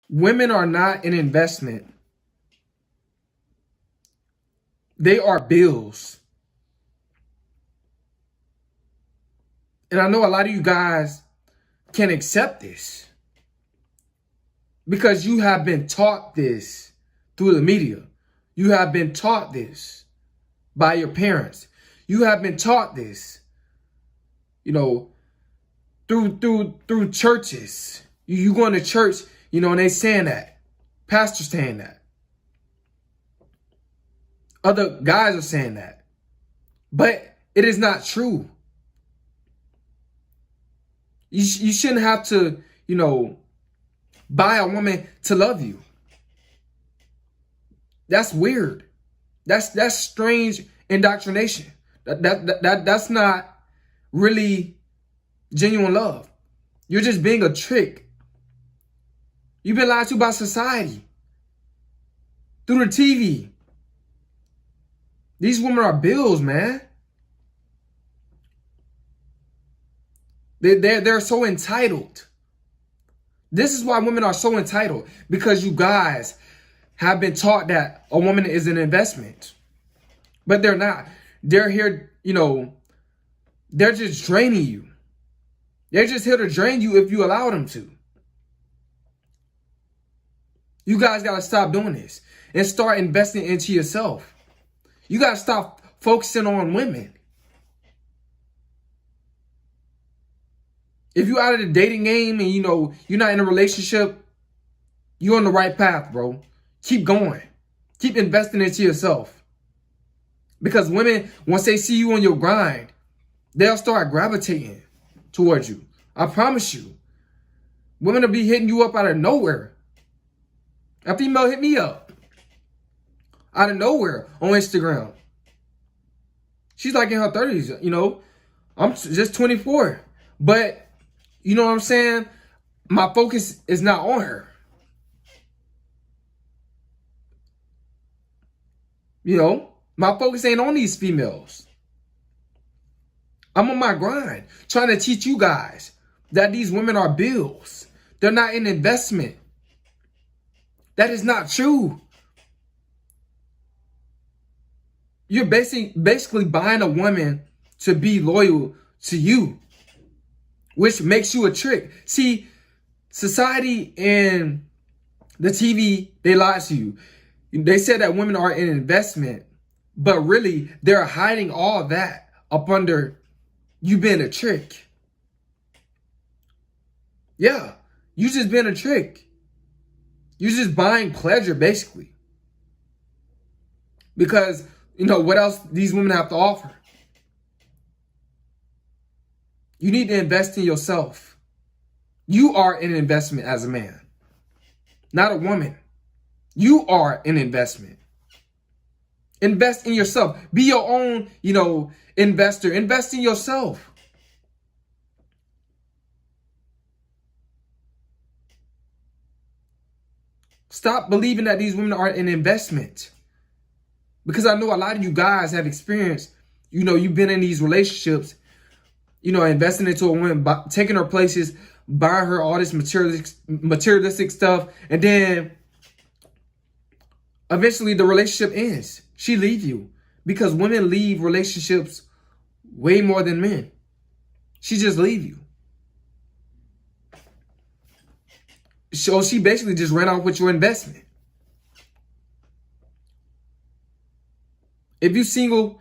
Women are not an investment. They are bills. And I know a lot of you guys can accept this because you have been taught this through the media. You have been taught this by your parents. You have been taught this, you know, through churches. You going to church, and they saying that. Pastors saying that. Other guys are saying that. But it is not true. You shouldn't have to, buy a woman to love you. That's weird. That's strange indoctrination. That's not really genuine love. You're just being a trick. You've been lied to by society. Through the TV. These women are bills, man. They're so entitled. This is why women are so entitled. Because you guys have been taught that a woman is an investment. But they're not. They're here, they're just draining you. They're just here to drain you if you allow them to. You guys got to stop doing this and start investing into yourself. You got to stop focusing on women. If you're out of the dating game and, you're not in a relationship, you're on the right path, bro. Keep going. Keep investing into yourself. Because women, once they see you on your grind, they'll start gravitating towards you. I promise you. Women will be hitting you up out of nowhere. A female hit me up out of nowhere on Instagram. She's like in her 30s, I'm just 24. But, you know what I'm saying? My focus is not on her. My focus ain't on these females. I'm on my grind, trying to teach you guys that these women are bills. They're not an investment. That is not true. You're basically buying a woman to be loyal to you, which makes you a trick. See, society and the TV, they lie to you. They said that women are an investment, but really they're hiding all that up under you being a trick. Yeah, you just being a trick. You're just buying pleasure, basically. Because, what else these women have to offer? You need to invest in yourself. You are an investment as a man, not a woman. You are an investment. Invest in yourself. Be your own, investor. Invest in yourself. Stop believing that these women are an investment. Because I know a lot of you guys have experienced, you've been in these relationships, investing into a woman, taking her places, buying her all this materialistic stuff, and then eventually the relationship ends. She leaves you. Because women leave relationships way more than men. She just leaves you. So she basically just ran off with your investment. If you're single,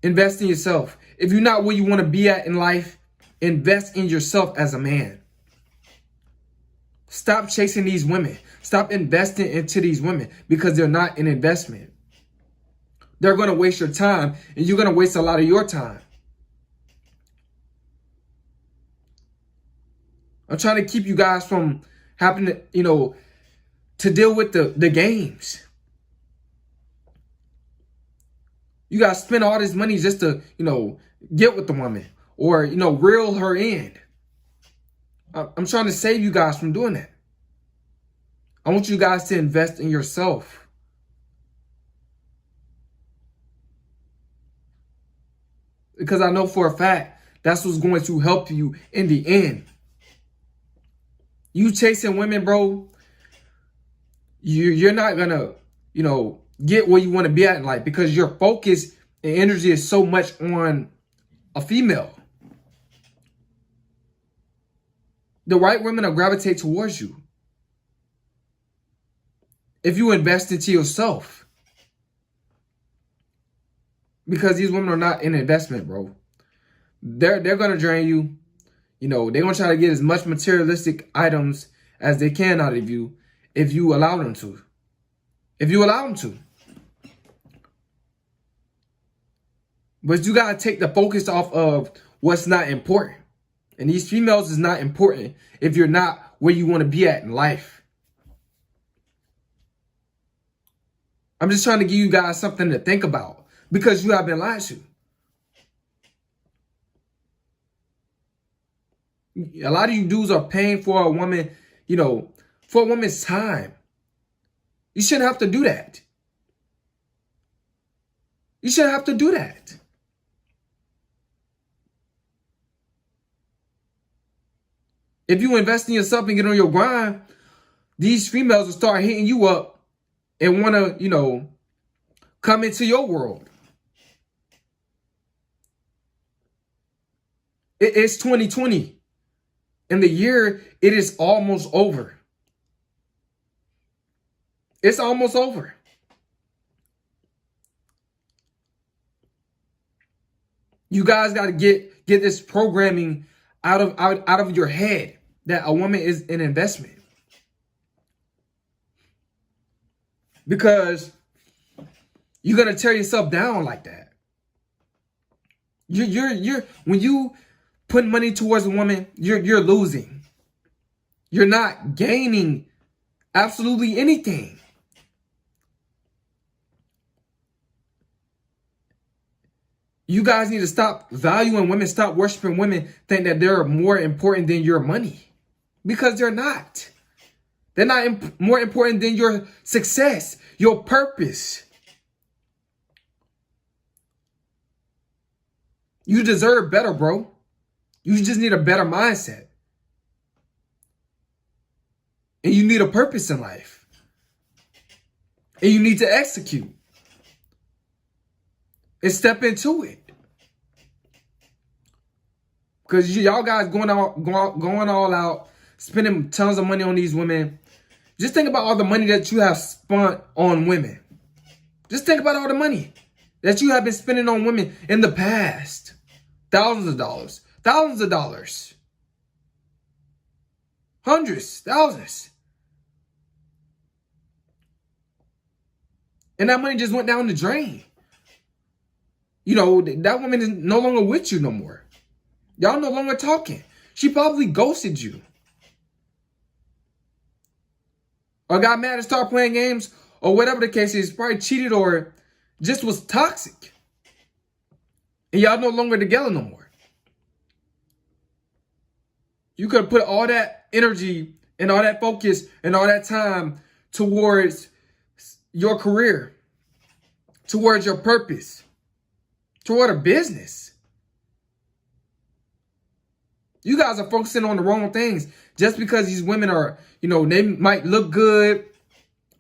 invest in yourself. If you're not where you want to be at in life, invest in yourself as a man. Stop chasing these women. Stop investing into these women because they're not an investment. They're going to waste your time and you're going to waste a lot of your time. I'm trying to keep you guys from having to, to deal with the games. You got to spend all this money just to, get with the woman or, reel her in. I'm trying to save you guys from doing that. I want you guys to invest in yourself. Because I know for a fact that's what's going to help you in the end. You chasing women, bro, you're not gonna, get where you want to be at in life because your focus and energy is so much on a female. The right women will gravitate towards you if you invest into yourself. Because these women are not an investment, bro. They're gonna drain you. They're gonna try to get as much materialistic items as they can out of you if you allow them to. If you allow them to. But you gotta take the focus off of what's not important. And these females is not important if you're not where you want to be at in life. I'm just trying to give you guys something to think about because you have been lied to. A lot of you dudes are paying for a woman, for a woman's time. You shouldn't have to do that. You shouldn't have to do that. If you invest in yourself and get on your grind, these females will start hitting you up and want to, come into your world. It's 2020. And the year, it is almost over. It's almost over. You guys got to get this programming out of your head that a woman is an investment. Because you're gonna tear yourself down like that. You're when you put money towards a woman, you're losing. You're not gaining absolutely anything. You guys need to stop valuing women, stop worshiping women, think that they're more important than your money. Because they're not. They're not more important than your success, your purpose. You deserve better, bro. You just need a better mindset. And you need a purpose in life. And you need to execute. And step into it. Because y'all guys going all out, spending tons of money on these women. Just think about all the money that you have spent on women. Just think about all the money that you have been spending on women in the past. Thousands of dollars. Thousands of dollars. Hundreds. Thousands. And that money just went down the drain. That woman is no longer with you no more. Y'all no longer talking. She probably ghosted you. Or got mad and started playing games. Or whatever the case is. Probably cheated or just was toxic. And y'all no longer together no more. You could have put all that energy and all that focus and all that time towards your career. Towards your purpose. Toward a business. You guys are focusing on the wrong things. Just because these women are, they might look good,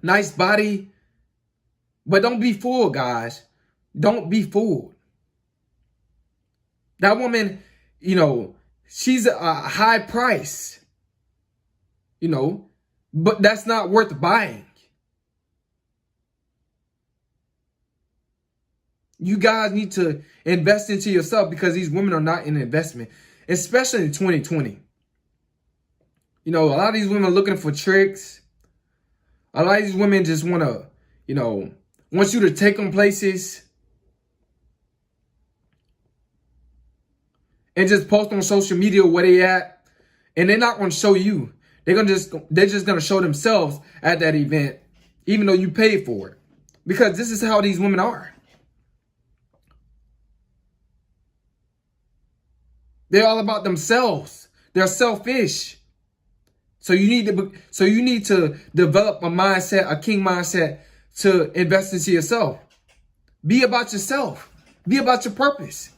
nice body. But don't be fooled, guys. Don't be fooled. That woman, she's a high price. But that's not worth buying. You guys need to invest into yourself because these women are not an investment, especially in 2020. A lot of these women are looking for tricks. A lot of these women just want to, want you to take them places and just post on social media where they at. And they're not going to show you. They're just going to show themselves at that event, even though you paid for it. Because this is how these women are. They're all about themselves. They're selfish. So you need to develop a mindset, a king mindset, to invest into yourself. Be about yourself. Be about your purpose.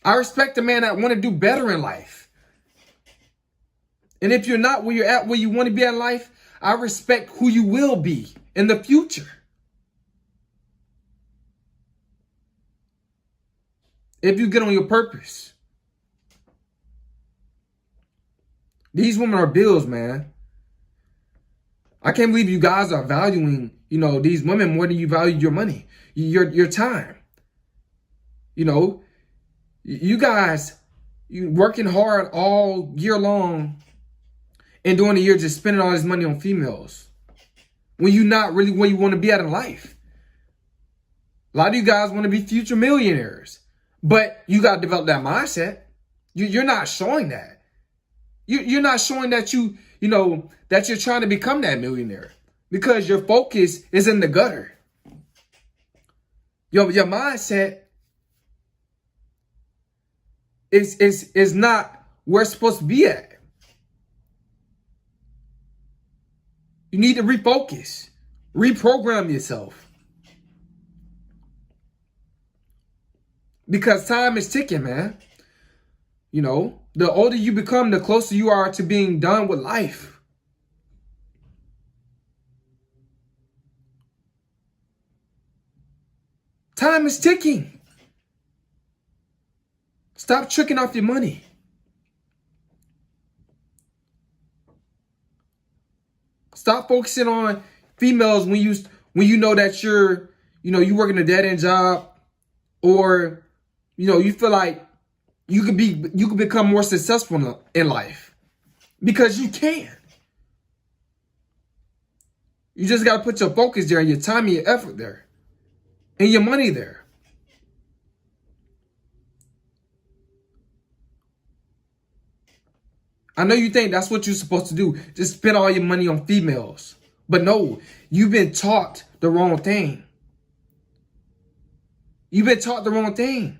I respect a man that want to do better in life. And if you're not where you're at, where you want to be in life, I respect who you will be in the future. If you get on your purpose. These women are bills, man. I can't believe you guys are valuing, these women more than you value your money, your time. You guys, you working hard all year long and during the year just spending all this money on females when you're not really where you want to be at in life. A lot of you guys want to be future millionaires, but you got to develop that mindset. You're not showing that. You're not showing that that you're trying to become that millionaire because your focus is in the gutter. Your mindset is not where it's supposed to be at. You need to refocus, reprogram yourself. Because time is ticking, man. The older you become, the closer you are to being done with life. Time is ticking. Stop tricking off your money. Stop focusing on females when you know that you're working a dead end job, or you feel like you could become more successful in life because you can. You just got to put your focus there and your time and your effort there and your money there. I know you think that's what you're supposed to do. Just spend all your money on females. But no, you've been taught the wrong thing. You've been taught the wrong thing.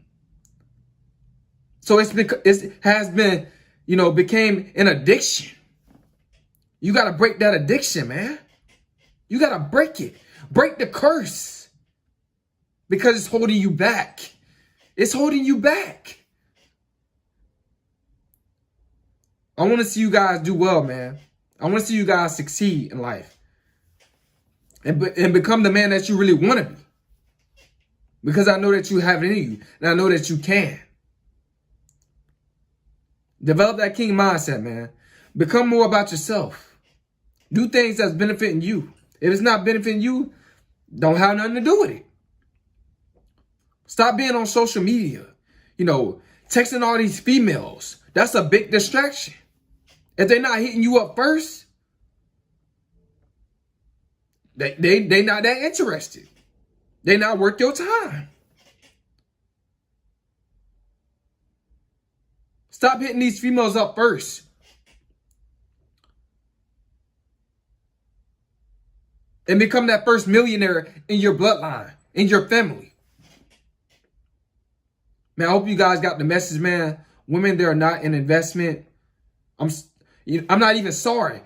So it has been, became an addiction. You got to break that addiction, man. You got to break it. Break the curse. Because it's holding you back. It's holding you back. I want to see you guys do well, man. I want to see you guys succeed in life. And become the man that you really want to be. Because I know that you have it in you. And I know that you can. Develop that king mindset, man. Become more about yourself. Do things that's benefiting you. If it's not benefiting you, don't have nothing to do with it. Stop being on social media. Texting all these females. That's a big distraction. If they're not hitting you up first, they not that interested. They not worth your time. Stop hitting these females up first. And become that first millionaire in your bloodline, in your family. Man, I hope you guys got the message, man. Women, they're not an investment. I'm not even sorry.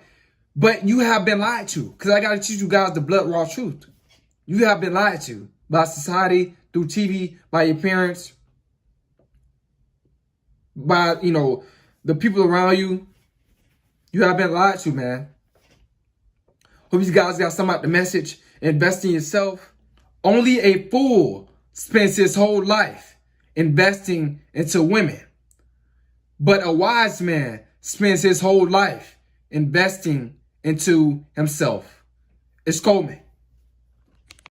But you have been lied to. Because I got to teach you guys the blood raw truth. You have been lied to by society, through TV, by your parents, by, the people around you. You have been lied to, man. Hope you guys got some out the message. Invest in yourself. Only a fool spends his whole life investing into women. But a wise man spends his whole life investing into himself. It's Coleman.